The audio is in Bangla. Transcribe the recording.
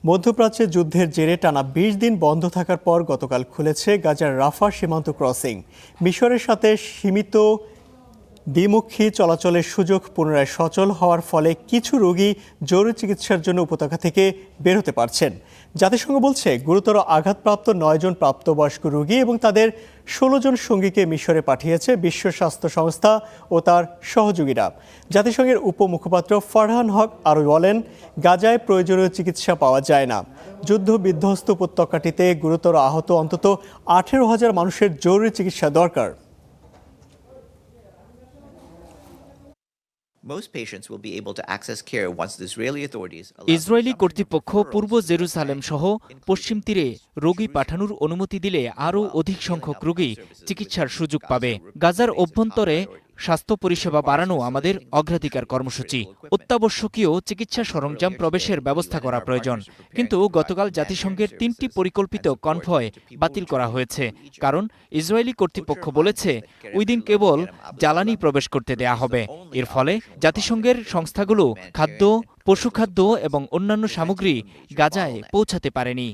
মধ্যপ্রাচ্যে যুদ্ধের জেরে টানা ২০ দিন বন্ধ থাকার পর গতকাল খুলেছে গাজার রাফা সীমান্ত ক্রসিং। মিশরের সাথে সীমিত দ্বিমুখী চলাচলের সুযোগ পুনরায় সচল হওয়ার ফলে কিছু রোগী জরুরি চিকিৎসার জন্য উপত্যকা থেকে বের হতে পারছেন। জাতিসংঘ বলছে গুরুতর আঘাতপ্রাপ্ত ৯ জন প্রাপ্তবয়স্ক রোগী এবং তাদের ১৬ জন সঙ্গীকে মিশরে পাঠিয়েছে বিশ্ব স্বাস্থ্য সংস্থা ও তার সহযোগীরা। জাতিসংঘের উপমুখপাত্র ফারহান হক আরও বলেন, গাজায় প্রয়োজনীয় চিকিৎসা পাওয়া যায় না। যুদ্ধ বিধ্বস্ত উপত্যকাটিতে গুরুতর আহত অন্তত ১৮,০০০ মানুষের জরুরি চিকিৎসা দরকার। ইসরায়েলি কর্তৃপক্ষ পূর্ব জেরুসালেম সহ পশ্চিম তীরে রোগী পাঠানোর অনুমতি দিলে আরও অধিক সংখ্যক রোগী চিকিৎসার সুযোগ পাবে। গাজার অভ্যন্তরে স্বাস্থ্য পরিষেবা বাড়ানো আমাদের অগ্রাধিকার কর্মসূচি। অত্যাবশ্যকীয় চিকিৎসা সরঞ্জাম প্রবেশের ব্যবস্থা করা প্রয়োজন, কিন্তু গতকাল জাতিসংঘের ৩টি পরিকল্পিত কনভয় বাতিল করা হয়েছে, কারণ ইসরায়েলি কর্তৃপক্ষ বলেছে ওই দিন কেবল জ্বালানি প্রবেশ করতে দেয়া হবে। এর ফলে জাতিসংঘের সংস্থাগুলো খাদ্য, পশুখাদ্য এবং অন্যান্য সামগ্রী গাজায় পৌঁছাতে পারেনি।